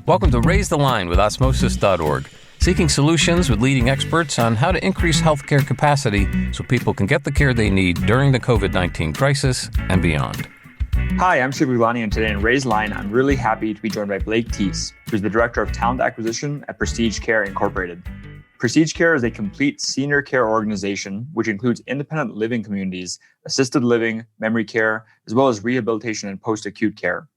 Welcome to Raise the Line with Osmosis.org, seeking solutions with leading experts on how to increase healthcare capacity so people can get the care they need during the COVID-19 crisis and beyond. Hi, I'm Shiv Guglani, and today in Raise the Line, I'm really happy to be joined by Blake Thiess, who's the Director of Talent Acquisition at Prestige Care Incorporated. Prestige Care is a complete senior care organization, which includes independent living communities, assisted living, memory care, as well as rehabilitation and post-acute care.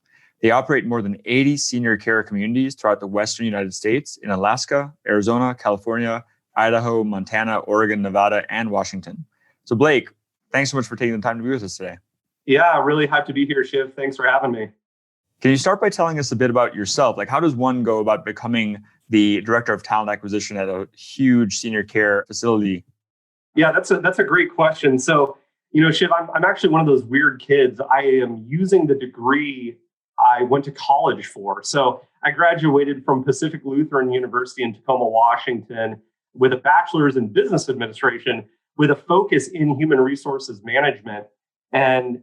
They operate more than 80 senior care communities throughout the Western United States in Alaska, Arizona, California, Idaho, Montana, Oregon, Nevada, and Washington. So Blake, thanks so much for taking the time to be with us today. Yeah, really hyped to be here, Shiv. Thanks for having me. Can you start by telling us a bit about yourself? Like, how does one go about becoming the Director of Talent Acquisition at a huge senior care facility? Yeah, that's a great question. So, Shiv, I'm actually one of those weird kids. I am using the degree I went to college for. So I graduated from Pacific Lutheran University in Tacoma, Washington, with a bachelor's in business administration with a focus in human resources management. And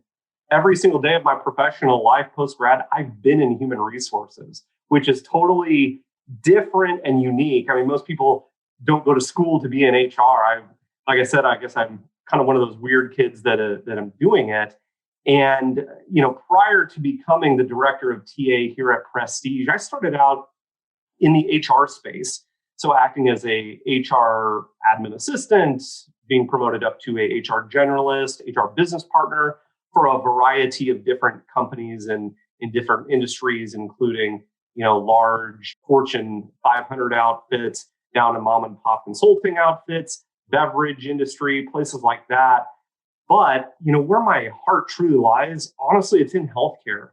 every single day of my professional life post-grad, I've been in human resources, which is totally different and unique. I mean, most people don't go to school to be in HR. Like I said, I guess I'm kind of one of those weird kids that I'm doing it. And, prior to becoming the director of TA here at Prestige, I started out in the HR space. So acting as a HR admin assistant, being promoted up to a HR generalist, HR business partner for a variety of different companies and in different industries, including, large Fortune 500 outfits down to mom and pop consulting outfits, beverage industry, places like that. But, where my heart truly lies, honestly, it's in healthcare.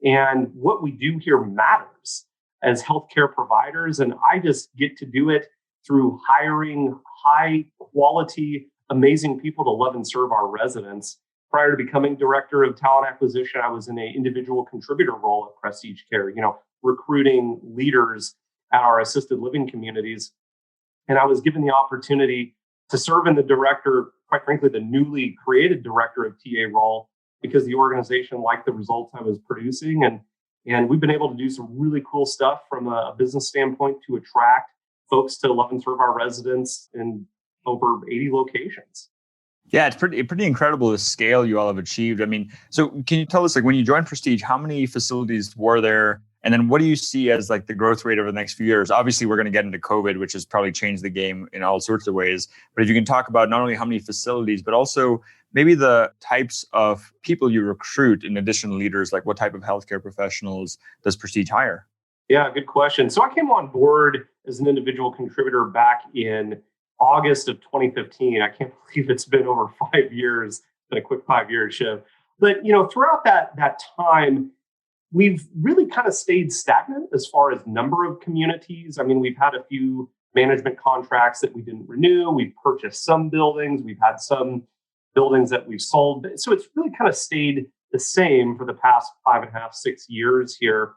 And what we do here matters as healthcare providers. And I just get to do it through hiring high quality, amazing people to love and serve our residents. Prior to becoming Director of Talent Acquisition, I was in an individual contributor role at Prestige Care, recruiting leaders at our assisted living communities. And I was given the opportunity to serve in the quite frankly, the newly created Director of TA role because the organization liked the results I was producing. And we've been able to do some really cool stuff from a business standpoint to attract folks to love and serve our residents in over 80 locations. Yeah, it's pretty incredible the scale you all have achieved. I mean, so can you tell us, like, when you joined Prestige, how many facilities were there? And then what do you see as like the growth rate over the next few years? Obviously, we're going to get into COVID, which has probably changed the game in all sorts of ways. But if you can talk about not only how many facilities, but also maybe the types of people you recruit in addition to leaders, like what type of healthcare professionals does Prestige hire? Yeah, good question. So I came on board as an individual contributor back in August of 2015. I can't believe it's been over 5 years. It's been a quick 5 years, Shiv. But, throughout that time, we've really kind of stayed stagnant as far as number of communities. I mean, we've had a few management contracts that we didn't renew. We've purchased some buildings. We've had some buildings that we've sold. So it's really kind of stayed the same for the past 5.5, 6 years here,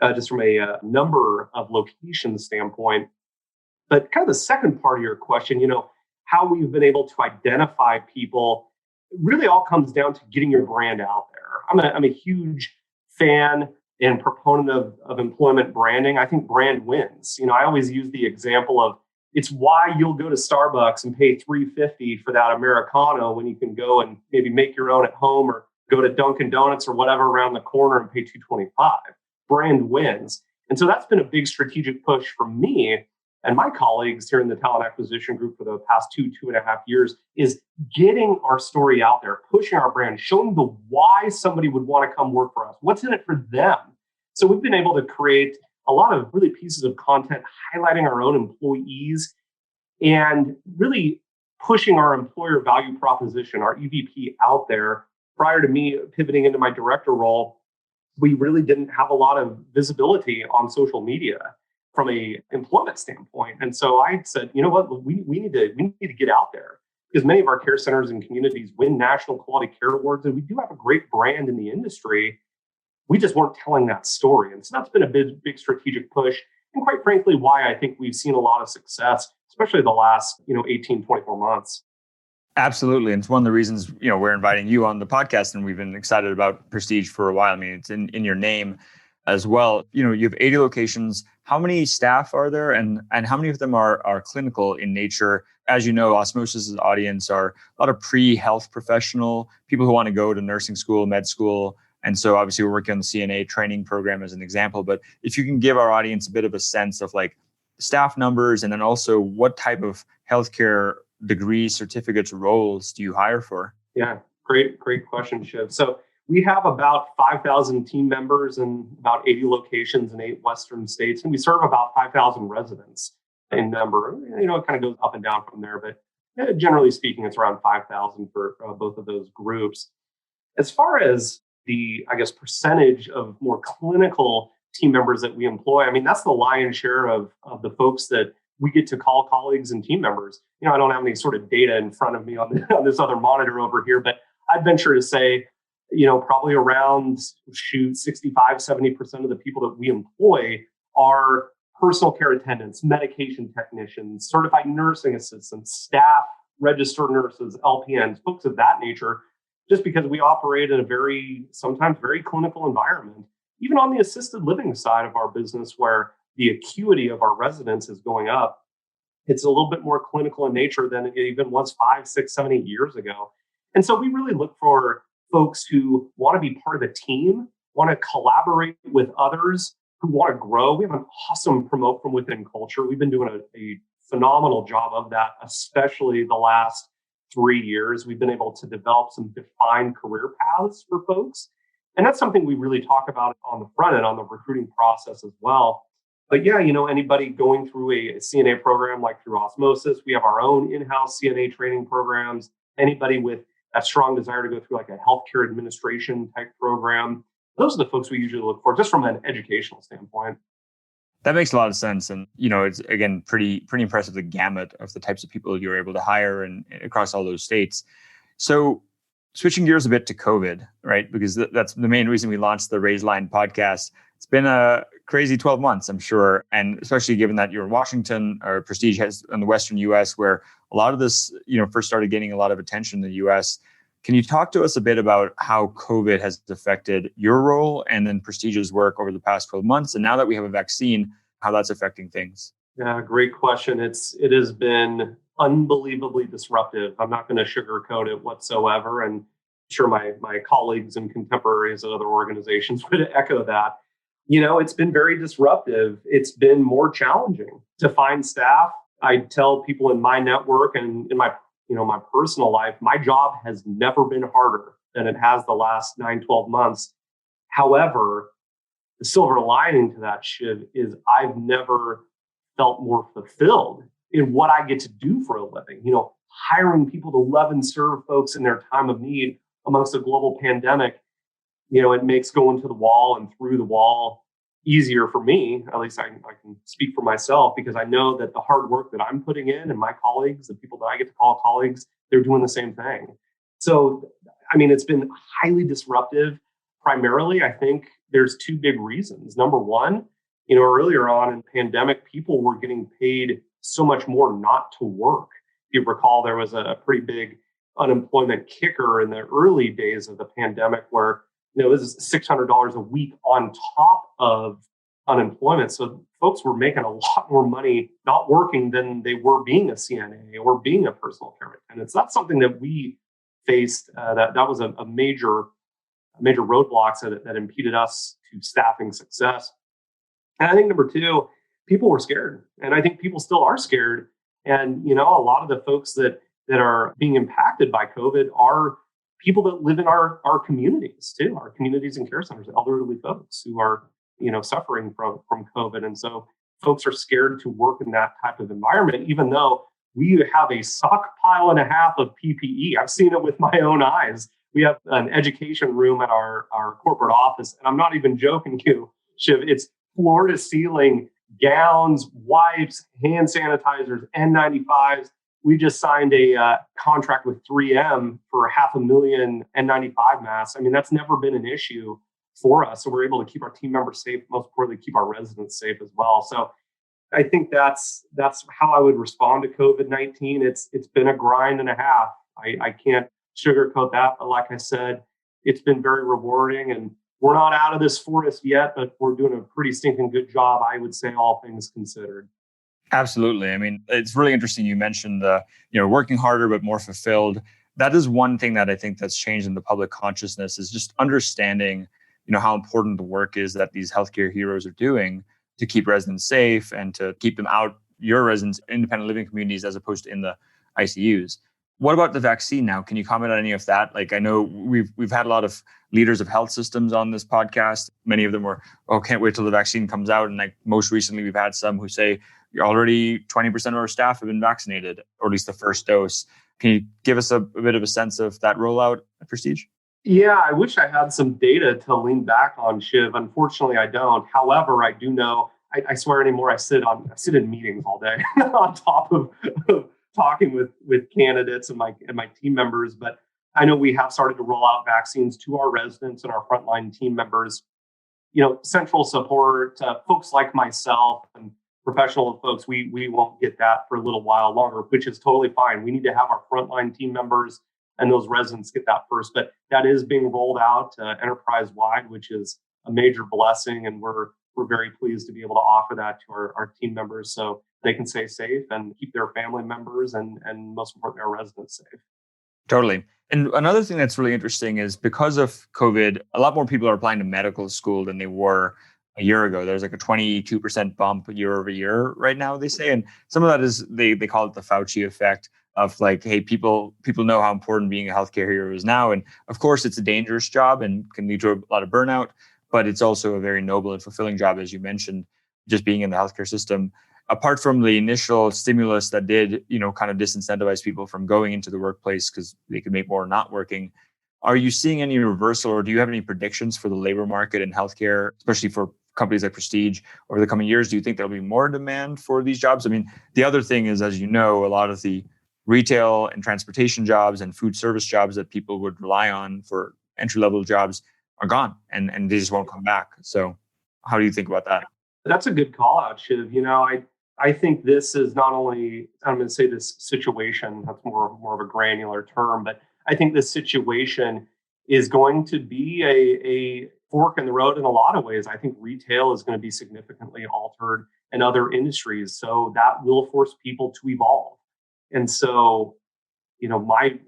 just from a number of locations standpoint. But kind of the second part of your question, how we've been able to identify people, really all comes down to getting your brand out there. I'm a huge fan and proponent of employment branding. I think brand wins. I always use the example of it's why you'll go to Starbucks and pay $3.50 for that Americano when you can go and maybe make your own at home or go to Dunkin' Donuts or whatever around the corner and pay $2.25. Brand wins. And so that's been a big strategic push for me and my colleagues here in the talent acquisition group for the past 2.5 years is getting our story out there, pushing our brand, showing the why somebody would want to come work for us. What's in it for them? So we've been able to create a lot of really pieces of content highlighting our own employees and really pushing our employer value proposition, our EVP out there. Prior to me pivoting into my director role, we really didn't have a lot of visibility on social media from a employment standpoint. And so I said, you know what, we need to get out there because many of our care centers and communities win national quality care awards. And we do have a great brand in the industry. We just weren't telling that story. And so that's been a big strategic push. And quite frankly, why I think we've seen a lot of success, especially the last, 18, 24 months. Absolutely. And it's one of the reasons, we're inviting you on the podcast and we've been excited about Prestige for a while. I mean, it's in your name. as well. You have 80 locations. How many staff are there, and how many of them are clinical in nature? As you know, Osmosis' audience are a lot of pre-health professional, people who want to go to nursing school, med school. And so obviously we're working on the CNA training program as an example. But if you can give our audience a bit of a sense of like staff numbers, and then also what type of healthcare degrees, certificates, roles do you hire for? Yeah, great question, Shiv. So we have about 5,000 team members in about 80 locations in 8 Western states, and we serve about 5,000 residents in number. It kind of goes up and down from there, but generally speaking, it's around 5,000 for both of those groups. As far as the, percentage of more clinical team members that we employ, that's the lion's share of the folks that we get to call colleagues and team members. I don't have any sort of data in front of me on this other monitor over here, but I'd venture to say, probably around 65, 70% of the people that we employ are personal care attendants, medication technicians, certified nursing assistants, staff, registered nurses, LPNs, folks of that nature, just because we operate in a sometimes very clinical environment. Even on the assisted living side of our business, where the acuity of our residents is going up, it's a little bit more clinical in nature than it even was 5, 6, 7, 8 years ago. And so we really look for folks who want to be part of a team, want to collaborate with others, who want to grow. We have an awesome promote from within culture. We've been doing a phenomenal job of that, especially the last 3 years. We've been able to develop some defined career paths for folks. And that's something we really talk about on the front end, on the recruiting process as well. But yeah, anybody going through a CNA program like through Osmosis, we have our own in-house CNA training programs. Anybody with a strong desire to go through like a healthcare administration type program, those are the folks we usually look for, just from an educational standpoint. That makes a lot of sense. And, it's, again, pretty impressive, the gamut of the types of people you're able to hire and across all those states. So switching gears a bit to COVID, right? Because that's the main reason we launched the Raise Line podcast. It's been a crazy 12 months, I'm sure. And especially given that you're in Washington, or Prestige has in the Western US, where a lot of this, first started getting a lot of attention in the US. Can you talk to us a bit about how COVID has affected your role and then Prestige's work over the past 12 months? And now that we have a vaccine, how that's affecting things? Yeah, great question. It has been unbelievably disruptive. I'm not going to sugarcoat it whatsoever. And I'm sure my colleagues and contemporaries at other organizations would echo that. It's been very disruptive. It's been more challenging to find staff. I tell people in my network and in my personal life, my job has never been harder than it has the last 9, 12 months. However, the silver lining to that, Shiv, is I've never felt more fulfilled in what I get to do for a living. Hiring people to love and serve folks in their time of need amongst a global pandemic, it makes going to the wall and through the wall easier for me. At least I can speak for myself, because I know that the hard work that I'm putting in and my colleagues, the people that I get to call colleagues, they're doing the same thing. So, it's been highly disruptive. Primarily, I think there's 2 big reasons. Number one, earlier on in the pandemic, people were getting paid so much more not to work. If you recall, there was a pretty big unemployment kicker in the early days of the pandemic where, this is $600 a week on top of unemployment. So folks were making a lot more money not working than they were being a CNA or being a personal care attendant. So that's something that we faced. That was a major roadblocks that impeded us to staffing success. And I think number 2, people were scared, and I think people still are scared. And a lot of the folks that are being impacted by COVID are people that live in our communities too, our communities and care centers, elderly folks who are suffering from COVID. And so folks are scared to work in that type of environment, even though we have a stockpile and a half of PPE. I've seen it with my own eyes. We have an education room at our corporate office, and I'm not even joking you, Shiv. It's floor to ceiling gowns, wipes, hand sanitizers, N95s. We just signed a contract with 3M for 500,000 N95 masks. That's never been an issue for us. So we're able to keep our team members safe, most importantly, keep our residents safe as well. So I think that's how I would respond to COVID-19. It's been a grind and a half. I can't sugarcoat that. But like I said, it's been very rewarding. And we're not out of this forest yet, but we're doing a pretty stinking good job, I would say, all things considered. Absolutely. I mean, it's really interesting. You mentioned working harder but more fulfilled. That is one thing that I think that's changed in the public consciousness is just understanding, how important the work is that these healthcare heroes are doing to keep residents safe and to keep them out your residents' independent living communities as opposed to in the ICUs. What about the vaccine now? Can you comment on any of that? Like, I know we've had a lot of leaders of health systems on this podcast. Many of them were, can't wait till the vaccine comes out. And like most recently, we've had some who say already 20% of our staff have been vaccinated, or at least the first dose. Can you give us a bit of a sense of that rollout at Prestige? Yeah, I wish I had some data to lean back on, Shiv. Unfortunately, I don't. However, I do know, I swear anymore, I sit in meetings all day on top of talking with candidates and my team members. But I know we have started to roll out vaccines to our residents and our frontline team members. Central support, folks like myself and professional folks, we won't get that for a little while longer, which is totally fine. We need to have our frontline team members and those residents get that first. But that is being rolled out enterprise-wide, which is a major blessing. And we're very pleased to be able to offer that to our team members so they can stay safe and keep their family members and most importantly, our residents safe. Totally. And another thing that's really interesting is because of COVID, a lot more people are applying to medical school than they were a year ago. There's like a 22% bump year over year right now, they say. And some of that is, they call it the Fauci effect of like, hey, people know how important being a healthcare hero is now. And of course, it's a dangerous job and can lead to a lot of burnout, but it's also a very noble and fulfilling job, as you mentioned, just being in the healthcare system. Apart from the initial stimulus that did, kind of disincentivize people from going into the workplace because they could make more not working, are you seeing any reversal, or do you have any predictions for the labor market in healthcare, especially for companies like Prestige over the coming years? Do you think there'll be more demand for these jobs? I mean, the other thing is, as you know, a lot of the retail and transportation jobs and food service jobs that people would rely on for entry-level jobs are gone and they just won't come back. So how do you think about that? That's a good call out, Shiv. I think this is not only, I'm going to say this situation, that's more of a granular term, but I think this situation is going to be a fork in the road in a lot of ways. I think retail is going to be significantly altered and other industries. So that will force people to evolve. And so, my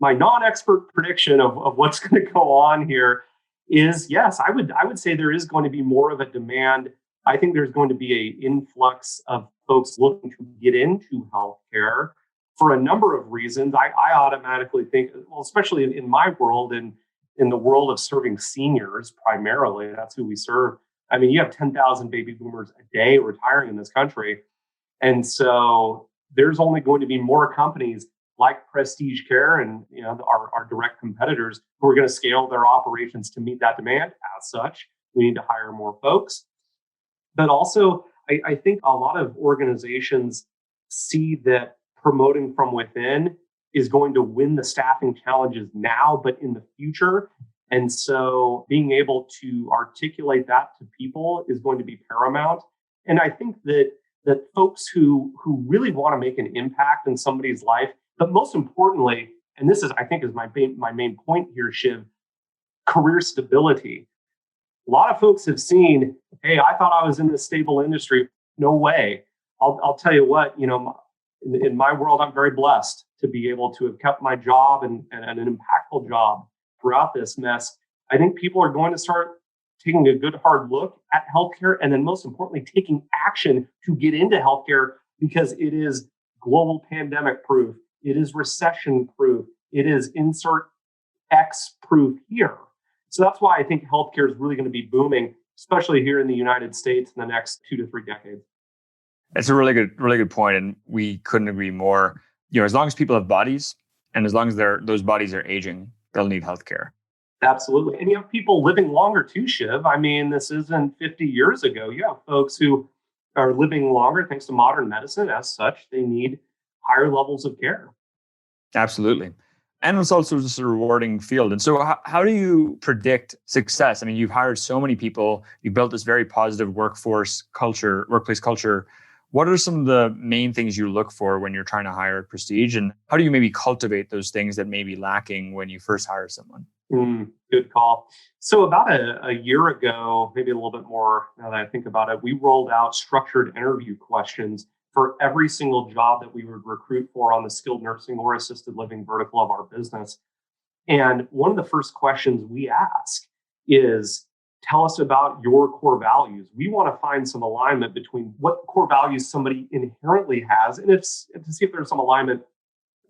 non-expert prediction of what's going to go on here is, yes, I would say there is going to be more of a demand. I think there's going to be an influx of folks looking to get into healthcare for a number of reasons. I automatically think, well, especially in my world and in the world of serving seniors primarily, that's who we serve. I mean, you have 10,000 baby boomers a day retiring in this country. And so there's only going to be more companies like Prestige Care and our direct competitors who are going to scale their operations to meet that demand. As such, we need to hire more folks. But also, I think a lot of organizations see that promoting from within is going to win the staffing challenges now, but in the future. And so being able to articulate that to people is going to be paramount. And I think that folks who really want to make an impact in somebody's life, but most importantly, and this is, I think, is my main point here, Shiv, career stability. A lot of folks have seen, hey, I thought I was in this stable industry. No way. I'll tell you what, in my world, I'm very blessed to be able to have kept my job and an impactful job throughout this mess. I think people are going to start taking a good hard look at healthcare, and then most importantly, taking action to get into healthcare because it is global pandemic proof. It is recession proof. It is insert X proof here. So that's why I think healthcare is really going to be booming, especially here in the United States in the next 2 to 3 decades. That's a really good point, and we couldn't agree more. As long as people have bodies, and as long as those bodies are aging, they'll need healthcare. Absolutely, and you have people living longer too, Shiv. I mean, this isn't 50 years ago. You have folks who are living longer thanks to modern medicine. As such, they need higher levels of care. Absolutely. And it's also just a rewarding field. And so how do you predict success? I mean, you've hired so many people. You've built this very positive workplace culture. What are some of the main things you look for when you're trying to hire at Prestige? And how do you maybe cultivate those things that may be lacking when you first hire someone? Good call. So about a year ago, maybe a little bit more now that I think about it, we rolled out structured interview questions for every single job that we would recruit for on the skilled nursing or assisted living vertical of our business. And one of the first questions we ask is, tell us about your core values. We want to find some alignment between what core values somebody inherently has, and to see if there's some alignment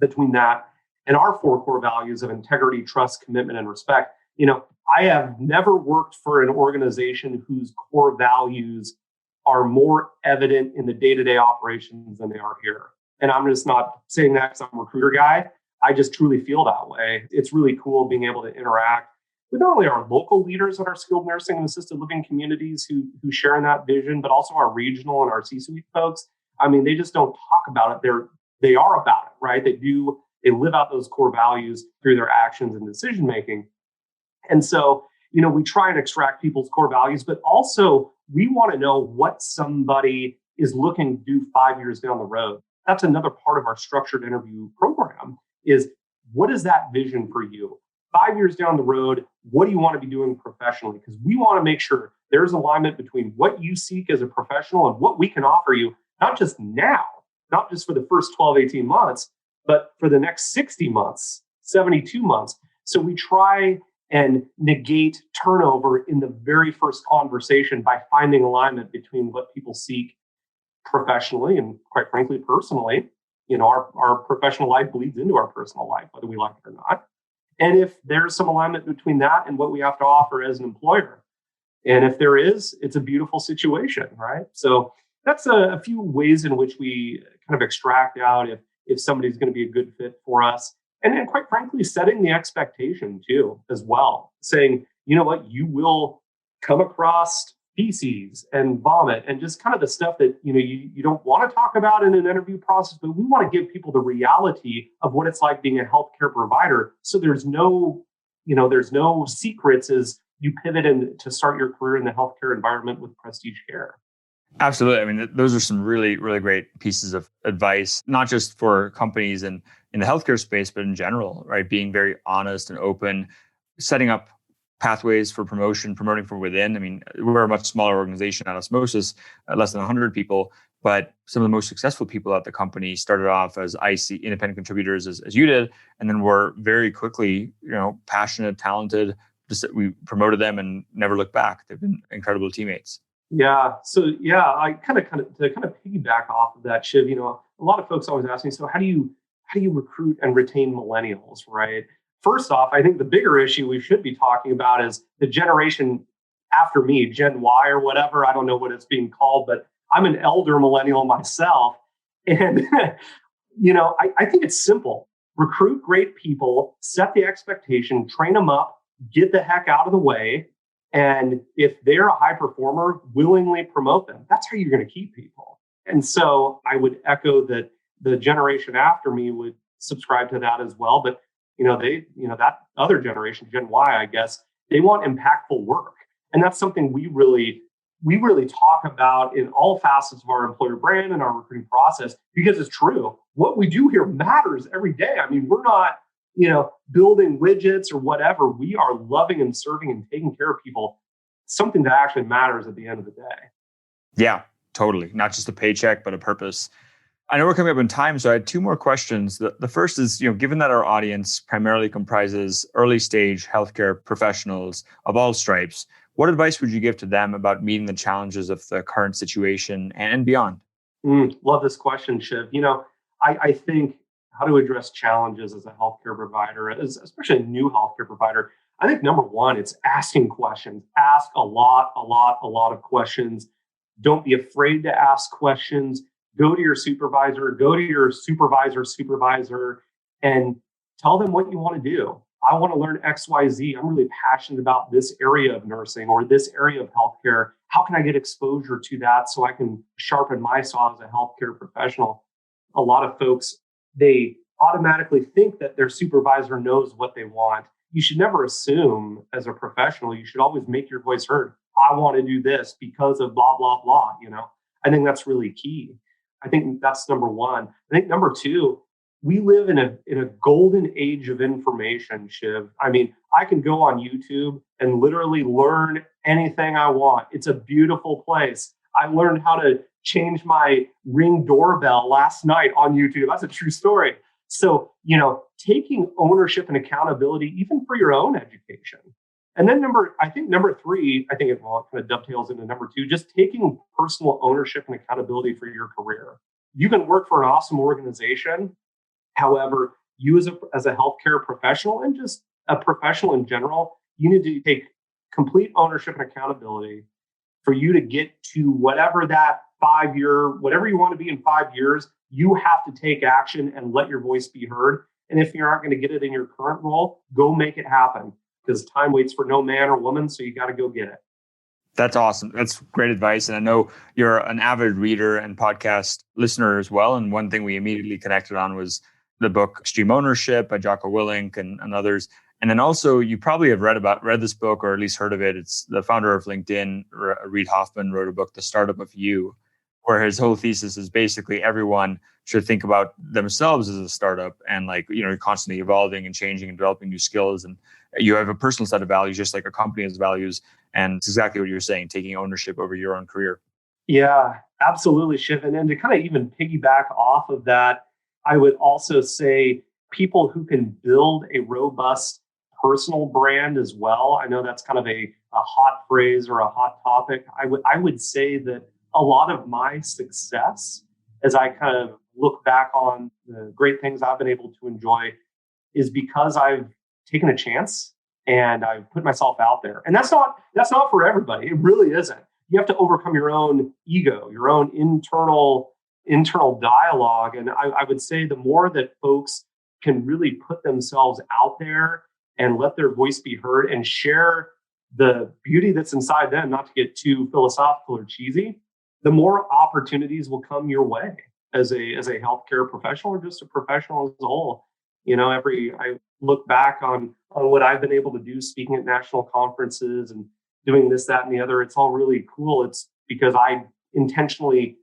between that and our 4 core values of integrity, trust, commitment, and respect. I have never worked for an organization whose core values are more evident in the day-to-day operations than they are here. And I'm just not saying that because I'm a recruiter guy. I just truly feel that way. It's really cool being able to interact with not only our local leaders in our skilled nursing and assisted living communities who share in that vision, but also our regional and our C-suite folks. I mean, they just don't talk about it. They are about it, right? They live out those core values through their actions and decision making. And so, we try and extract people's core values, but also we want to know what somebody is looking to do 5 years down the road. That's another part of our structured interview program is, what is that vision for you? 5 years down the road, what do you want to be doing professionally? Because we want to make sure there's alignment between what you seek as a professional and what we can offer you, not just now, not just for the first 12, 18 months, but for the next 60 months, 72 months. So we try and negate turnover in the very first conversation by finding alignment between what people seek professionally and, quite frankly, personally. Our professional life bleeds into our personal life, whether we like it or not. And if there's some alignment between that and what we have to offer as an employer. And if there is, it's a beautiful situation, right? So that's a few ways in which we kind of extract out if somebody's going to be a good fit for us. And then, quite frankly, setting the expectation too, as well. Saying, you know what, you will come across feces and vomit and just kind of the stuff that, you don't want to talk about in an interview process, but we want to give people the reality of what it's like being a healthcare provider. So there's no secrets as you pivot in to start your career in the healthcare environment with Prestige Care. Absolutely. I mean, those are some really, really great pieces of advice, not just for companies and in the healthcare space, but in general, right? Being very honest and open, setting up pathways for promoting from within. I mean, we're a much smaller organization at Osmosis, less than 100 people, but some of the most successful people at the company started off as IC independent contributors as you did, and then were very quickly, passionate, talented. We promoted them and never looked back. They've been incredible teammates. Yeah. So I kind of piggyback off of that, Shiv. A lot of folks always ask me, so how do you recruit and retain millennials, right? First off, I think the bigger issue we should be talking about is the generation after me, Gen Y or whatever. I don't know what it's being called, but I'm an elder millennial myself. And, I think it's simple. Recruit great people, set the expectation, train them up, get the heck out of the way. And if they're a high performer, willingly promote them. That's how you're going to keep people. And so I would echo that the generation after me would subscribe to that as well. But that other generation, Gen Y, I guess, they want impactful work. And that's something we really talk about in all facets of our employer brand and our recruiting process, because it's true. What we do here matters every day. I mean, we're not, building widgets or whatever. We are loving and serving and taking care of people, something that actually matters at the end of the day. Yeah, totally. Not just a paycheck, but a purpose. I know we're coming up in time, so I had 2 more questions. The first is, given that our audience primarily comprises early stage healthcare professionals of all stripes, what advice would you give to them about meeting the challenges of the current situation and beyond? Love this question, Shiv. I think how to address challenges as a healthcare provider, especially a new healthcare provider. I think number one, it's asking questions. Ask a lot of questions. Don't be afraid to ask questions. Go to your supervisor, go to your supervisor, and tell them what you want to do. I want to learn XYZ. I'm really passionate about this area of nursing or this area of healthcare. How can I get exposure to that so I can sharpen my saw as a healthcare professional? A lot of folks, they automatically think that their supervisor knows what they want. You should never assume as a professional. You should always make your voice heard. I want to do this because of blah, blah, blah. I think that's really key. I think that's number one. I think number two, we live in a golden age of information, Shiv. I mean, I can go on YouTube and literally learn anything I want. It's a beautiful place. I learned how to change my Ring doorbell last night on YouTube. That's a true story. So, taking ownership and accountability, even for your own education. And then number three, I think it kind of dovetails into number two, just taking personal ownership and accountability for your career. You can work for an awesome organization. However, you as a healthcare professional and just a professional in general, you need to take complete ownership and accountability for you to get to whatever you want to be in 5 years. You have to take action and let your voice be heard. And if you aren't going to get it in your current role, go make it happen, because time waits for no man or woman. So you got to go get it. That's awesome. That's great advice. And I know you're an avid reader and podcast listener as well. And one thing we immediately connected on was the book Extreme Ownership by Jocko Willink and others. And then also you probably have read this book or at least heard of it. It's the founder of LinkedIn, Reid Hoffman, wrote a book, The Startup of You, where his whole thesis is basically everyone should think about themselves as a startup and you're constantly evolving and changing and developing new skills. And you have a personal set of values, just like a company has values. And it's exactly what you're saying, taking ownership over your own career. Yeah, absolutely, Shiv. And to kind of even piggyback off of that, I would also say people who can build a robust personal brand as well. I know that's kind of a hot phrase or a hot topic. I would say that a lot of my success, as I kind of look back on the great things I've been able to enjoy, is because I've taken a chance and I've put myself out there. And that's not for everybody. It really isn't. You have to overcome your own ego, your own internal dialogue. And I would say the more that folks can really put themselves out there and let their voice be heard and share the beauty that's inside them, not to get too philosophical or cheesy, the more opportunities will come your way as a healthcare professional or just a professional as a whole. I look back on what I've been able to do speaking at national conferences and doing this, that, and the other. It's all really cool. It's because I intentionally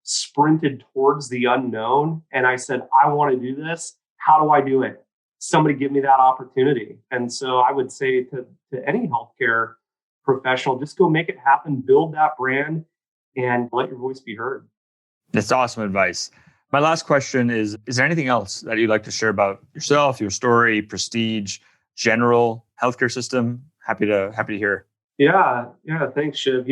sprinted towards the unknown and I said, I want to do this. How do I do it? Somebody give me that opportunity. And so I would say to any healthcare professional, just go make it happen, build that brand, and let your voice be heard. That's awesome advice. My last question is there anything else that you'd like to share about yourself, your story, Prestige, general healthcare system? Happy to hear. Yeah. Thanks, Shiv.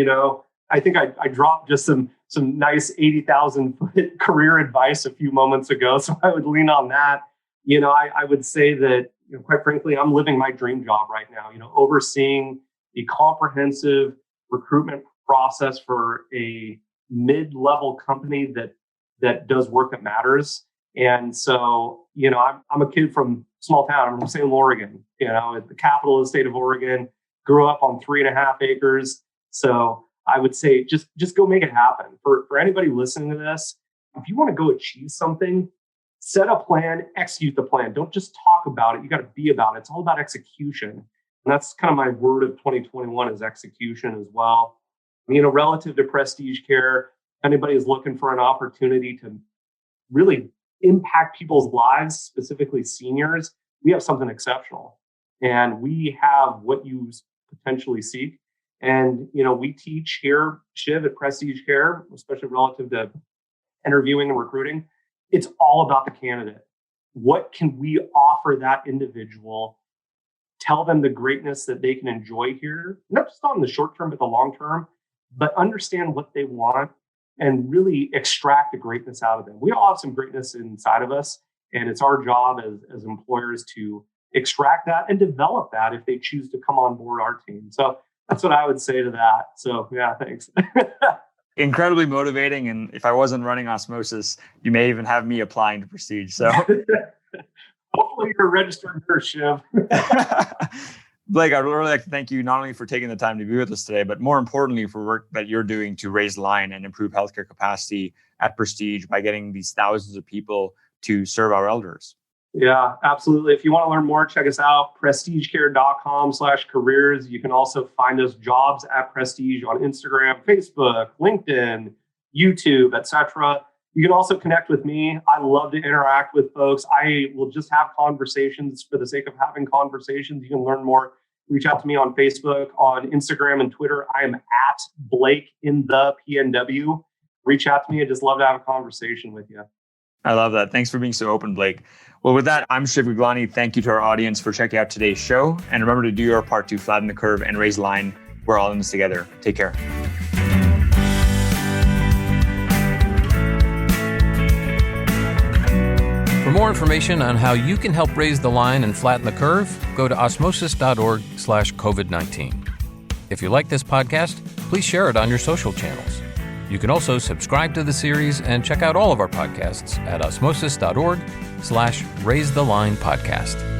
I think I dropped just some nice 80,000 foot career advice a few moments ago. So I would lean on that. I would say that, quite frankly, I'm living my dream job right now, overseeing the comprehensive recruitment process for a mid-level company that does work that matters. And so, I'm a kid from small town. I'm from Salem, Oregon, at the capital of the state of Oregon, grew up on 3.5 acres. So I would say just go make it happen. For anybody listening to this, if you want to go achieve something, set a plan, execute the plan. Don't just talk about it. You got to be about it. It's all about execution. And that's kind of my word of 2021 is execution as well. Relative to Prestige Care, if anybody is looking for an opportunity to really impact people's lives, specifically seniors, we have something exceptional. And we have what you potentially seek. And, we teach here, Shiv, at Prestige Care, especially relative to interviewing and recruiting. It's all about the candidate. What can we offer that individual? Tell them the greatness that they can enjoy here, not just on the short term, but the long term, but understand what they want and really extract the greatness out of them. We all have some greatness inside of us, and it's our job as employers to extract that and develop that if they choose to come on board our team. So that's what I would say to that. So yeah, thanks. Incredibly motivating. And if I wasn't running Osmosis, you may even have me applying to Prestige. So hopefully you're a registered nurse, Shiv. Blake, I'd really like to thank you not only for taking the time to be with us today, but more importantly for work that you're doing to raise the line and improve healthcare capacity at Prestige by getting these thousands of people to serve our elders. Yeah, absolutely. If you want to learn more, check us out, prestigecare.com/careers. You can also find us jobs at Prestige on Instagram, Facebook, LinkedIn, YouTube, etc. You can also connect with me. I love to interact with folks. I will just have conversations for the sake of having conversations. You can learn more. Reach out to me on Facebook, on Instagram and Twitter. I am at Blake in the PNW. Reach out to me. I just love to have a conversation with you. I love that. Thanks for being so open, Blake. Well, with that, I'm Shiv Guglani. Thank you to our audience for checking out today's show. And remember to do your part to flatten the curve and raise the line. We're all in this together. Take care. For more information on how you can help raise the line and flatten the curve, go to osmosis.org/COVID-19. If you like this podcast, please share it on your social channels. You can also subscribe to the series and check out all of our podcasts at osmosis.org/raisethelinepodcast.